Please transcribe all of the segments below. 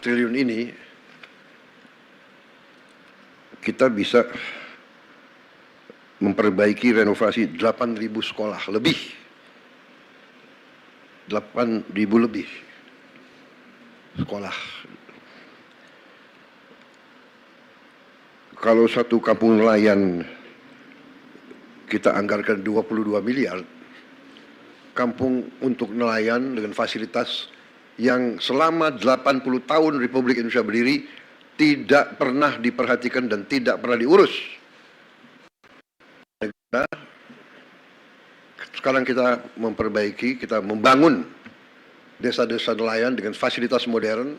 triliun ini kita bisa memperbaiki renovasi 8.000 sekolah lebih. 8.000 lebih sekolah. Kalau satu kampung nelayan kita anggarkan 22 miliar, kampung untuk nelayan dengan fasilitas yang selama 80 tahun Republik Indonesia berdiri tidak pernah diperhatikan dan tidak pernah diurus. Sekarang kita memperbaiki, kita membangun desa-desa nelayan dengan fasilitas modern.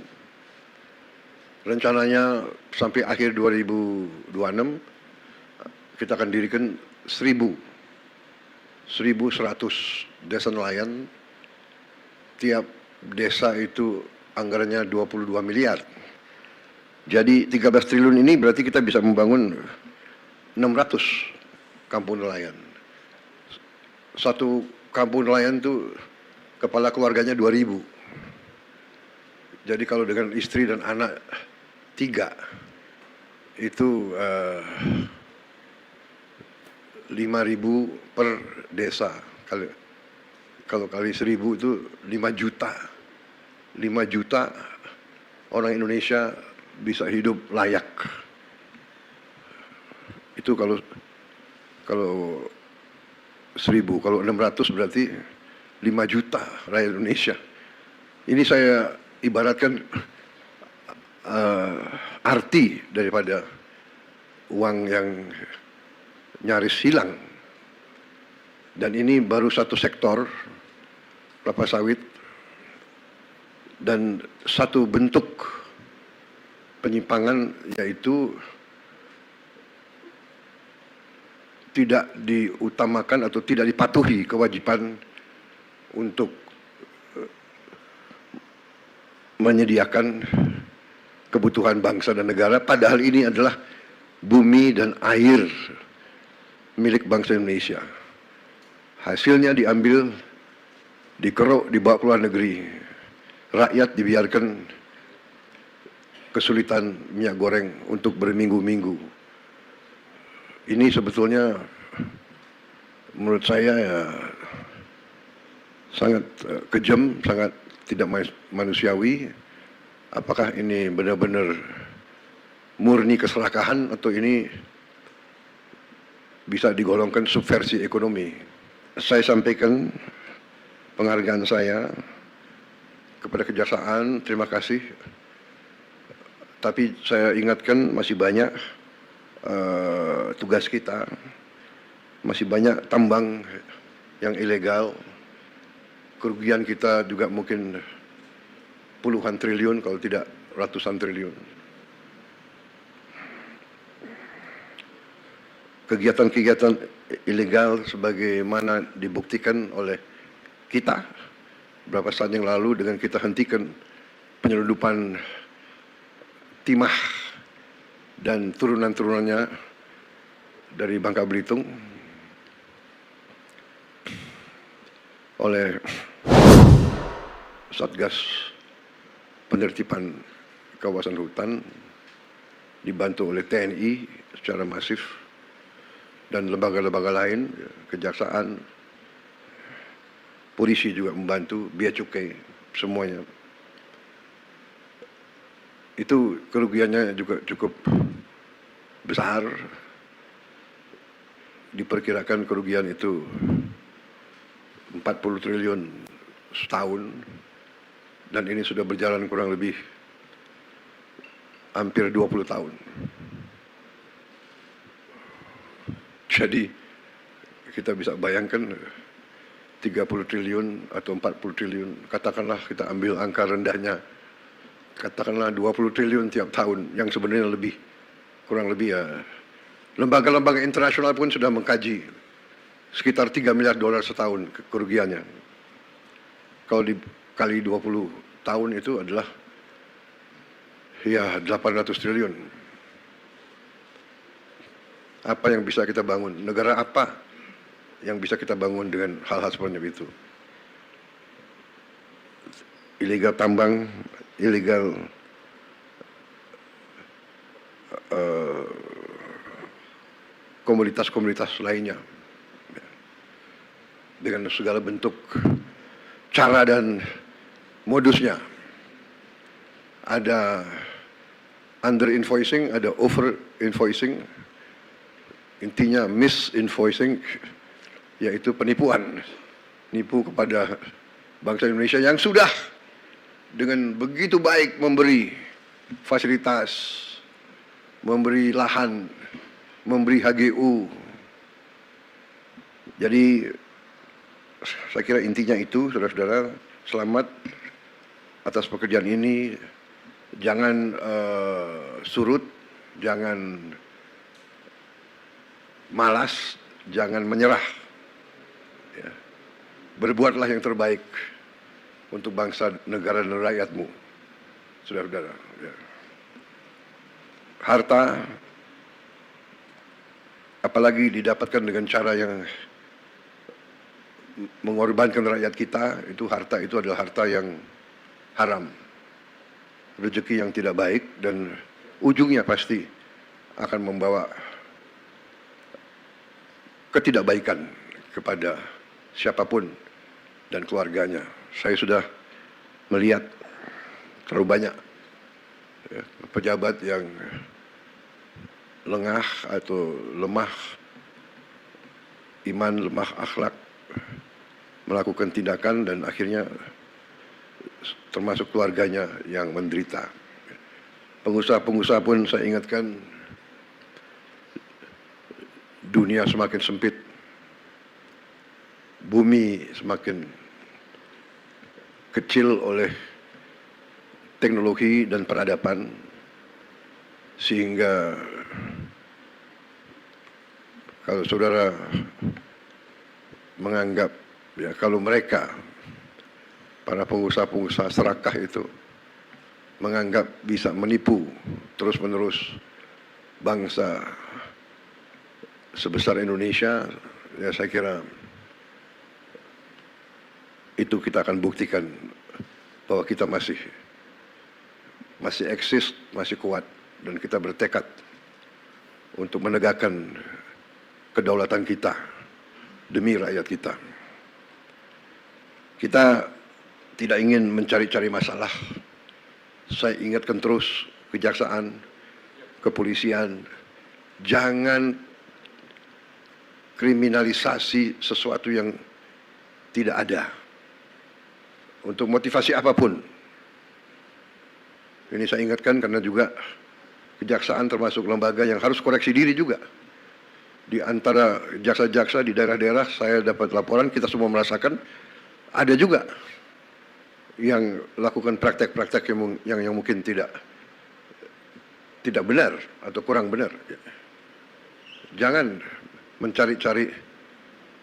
Rencananya sampai akhir 2026 kita akan dirikan 1.100 desa nelayan. Tiap desa itu anggarannya 22 miliar. Jadi 13 triliun ini berarti kita bisa membangun 600 kampung nelayan. Satu kampung nelayan itu kepala keluarganya 2.000. Jadi kalau dengan istri dan anak 3 itu 5.000 per desa. Kalau kali 1.000 itu 5 juta. 5 juta orang Indonesia bisa hidup layak. Itu kalau 1.000, kalau 600 berarti 5 juta rakyat Indonesia. Ini saya ibaratkan arti daripada uang yang nyaris hilang. Dan ini baru satu sektor, kelapa sawit, dan satu bentuk penyimpangan, yaitu tidak diutamakan atau tidak dipatuhi kewajiban untuk menyediakan kebutuhan bangsa dan negara, padahal ini adalah bumi dan air milik bangsa Indonesia. Hasilnya diambil, dikeruk, dibawa ke luar negeri. Rakyat dibiarkan kesulitan minyak goreng untuk berminggu-minggu. Ini sebetulnya menurut saya ya sangat kejam, sangat tidak manusiawi. Apakah ini benar-benar murni keserakahan atau ini bisa digolongkan subversi ekonomi? Saya sampaikan penghargaan saya kepada Kejaksaan, terima kasih. Tapi saya ingatkan masih banyak tugas kita, masih banyak tambang yang ilegal. Kerugian kita juga mungkin puluhan triliun kalau tidak ratusan triliun. Kegiatan-kegiatan ilegal sebagaimana dibuktikan oleh kita beberapa saat yang lalu dengan kita hentikan penyelundupan timah dan turunan-turunannya dari Bangka Belitung oleh Satgas Penertiban Kawasan Hutan dibantu oleh TNI secara masif dan lembaga-lembaga lain, Kejaksaan, polisi juga membantu, Bea Cukai, semuanya. Itu kerugiannya juga cukup besar. Diperkirakan kerugian itu 40 triliun setahun. Dan ini sudah berjalan kurang lebih hampir 20 tahun. Jadi kita bisa bayangkan 30 triliun atau 40 triliun, katakanlah kita ambil angka rendahnya, katakanlah 20 triliun tiap tahun, yang sebenarnya lebih, kurang lebih ya. Lembaga-lembaga internasional pun sudah mengkaji sekitar 3 miliar dolar setahun kerugiannya. Kalau dikali 20 tahun itu adalah ya 800 triliun. Apa yang bisa kita bangun? Negara apa yang bisa kita bangun dengan hal-hal seperti itu? Ilegal tambang, ilegal komunitas-komunitas lainnya dengan segala bentuk cara dan modusnya. Ada under invoicing, ada over invoicing, intinya misinvoicing, yaitu penipuan, nipu kepada bangsa Indonesia yang sudah dengan begitu baik memberi fasilitas, memberi lahan, memberi HGU. Jadi saya kira intinya itu, saudara-saudara, selamat atas pekerjaan ini. Jangan surut, jangan malas, jangan menyerah. Ya. Berbuatlah yang terbaik untuk bangsa, negara, dan rakyatmu, saudara-saudara. Ya. Harta, apalagi didapatkan dengan cara yang mengorbankan rakyat kita, itu harta itu adalah harta yang haram. Rezeki yang tidak baik, dan ujungnya pasti akan membawa ketidakbaikan kepada siapapun dan keluarganya. Saya sudah melihat terlalu banyak ya, pejabat yang lengah atau lemah iman, lemah akhlak, melakukan tindakan dan akhirnya termasuk keluarganya yang menderita. Pengusaha-pengusaha pun saya ingatkan, dunia semakin sempit, bumi semakin kecil oleh teknologi dan peradaban, sehingga kalau saudara menganggap ya kalau mereka para pengusaha-pengusaha serakah itu menganggap bisa menipu terus-menerus bangsa sebesar Indonesia, ya saya kira itu kita akan buktikan bahwa kita masih eksis, masih kuat, dan kita bertekad untuk menegakkan kedaulatan kita demi rakyat kita. Kita tidak ingin mencari-cari masalah. Saya ingatkan terus kejaksaan, kepolisian, jangan kriminalisasi sesuatu yang tidak ada untuk motivasi apapun. Ini saya ingatkan karena juga kejaksaan termasuk lembaga yang harus koreksi diri juga. Di antara jaksa-jaksa di daerah-daerah, saya dapat laporan, kita semua merasakan, ada juga yang lakukan praktek-praktek yang mungkin tidak benar atau kurang benar. Jangan mencari-cari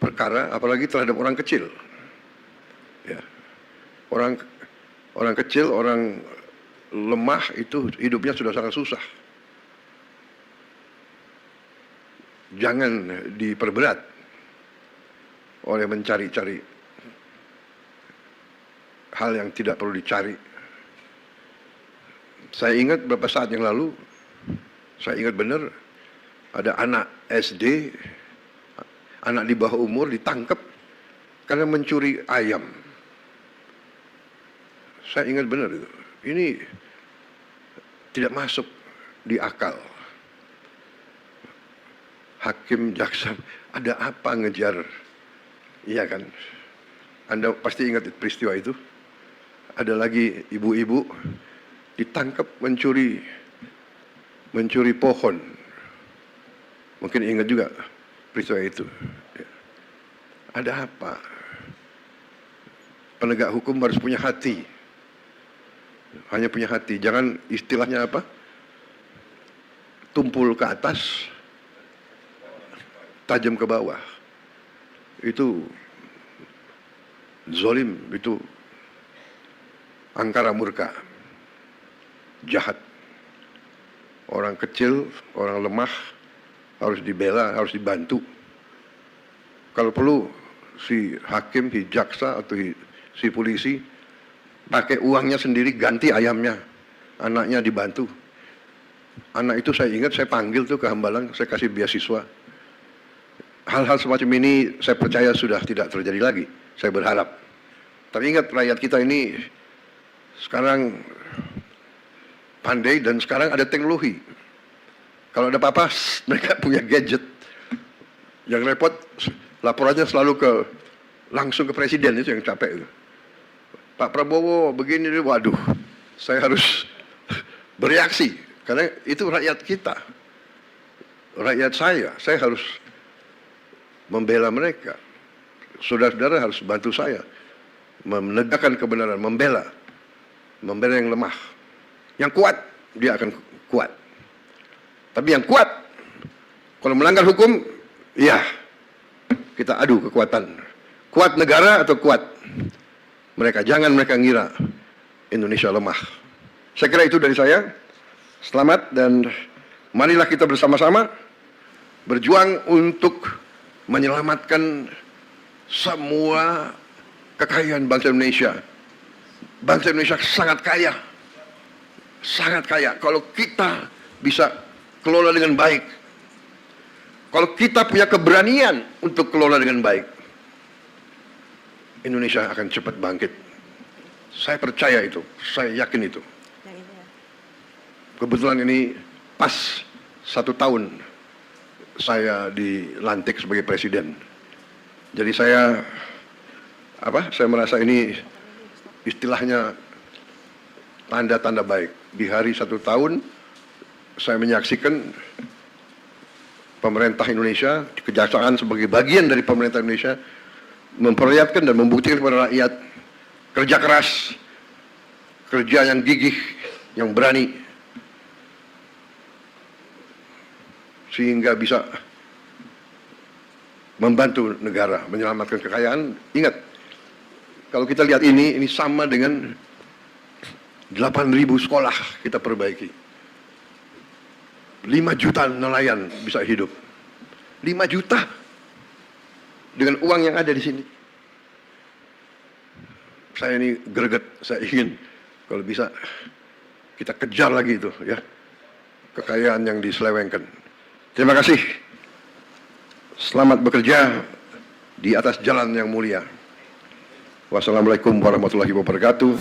perkara, apalagi terhadap orang kecil. Ya. Orang kecil, orang lemah itu hidupnya sudah sangat susah. Jangan diperberat oleh mencari-cari hal yang tidak perlu dicari. Saya ingat beberapa saat yang lalu, saya ingat benar, ada anak SD, anak di bawah umur ditangkap karena mencuri ayam. Saya ingat benar itu. Ini tidak masuk di akal. Hakim, jaksa, ada apa ngejar? Iya kan? Anda pasti ingat peristiwa itu. Ada lagi ibu-ibu ditangkap mencuri pohon. Mungkin ingat juga peristiwa itu. Ada apa? Penegak hukum harus punya hati. Hanya punya hati. Jangan istilahnya apa? Tumpul ke atas, tajam ke bawah. Itu zalim, itu angkara murka, jahat. Orang kecil, orang lemah harus dibela, harus dibantu. Kalau perlu si hakim, si jaksa atau si polisi pakai uangnya sendiri ganti ayamnya, anaknya dibantu. Anak itu saya ingat saya panggil tuh ke Hambalang, saya kasih beasiswa hal-hal semacam ini saya percaya sudah tidak terjadi lagi. Saya berharap. Tapi ingat rakyat kita ini sekarang pandai dan sekarang ada teknologi. Kalau ada apa-apa, mereka punya gadget. Yang repot, laporannya selalu langsung ke presiden, itu yang capek. Pak Prabowo begini, waduh, saya harus bereaksi. Karena itu rakyat kita. Rakyat saya harus membela mereka. Saudara-saudara harus bantu saya. Menegakkan kebenaran, membela yang lemah. Yang kuat, dia akan kuat. Tapi yang kuat, kalau melanggar hukum, ya kita adu kekuatan. Kuat negara atau kuat mereka. Jangan mereka ngira Indonesia lemah. Saya kira itu dari saya. Selamat dan marilah kita bersama-sama berjuang untuk menyelamatkan semua kekayaan bangsa Indonesia. Bangsa Indonesia sangat kaya. Sangat kaya. Kalau kita bisa kelola dengan baik. Kalau kita punya keberanian untuk kelola dengan baik, Indonesia akan cepat bangkit. Saya percaya itu. Saya yakin itu. Kebetulan ini pas 1 tahun saya dilantik sebagai presiden. Jadi saya merasa ini istilahnya tanda-tanda baik. Di hari 1 tahun saya menyaksikan pemerintah Indonesia, kejaksaan sebagai bagian dari pemerintah Indonesia memperlihatkan dan membuktikan kepada rakyat kerja keras, kerja yang gigih, yang berani, sehingga bisa membantu negara menyelamatkan kekayaan. Ingat, kalau kita lihat ini sama dengan 8.000 sekolah kita perbaiki. 5 juta nelayan bisa hidup. 5 juta dengan uang yang ada di sini. Saya ini greget, saya ingin kalau bisa kita kejar lagi itu ya, kekayaan yang diselewengkan. Terima kasih. Selamat bekerja di atas jalan yang mulia. Wassalamualaikum warahmatullahi wabarakatuh.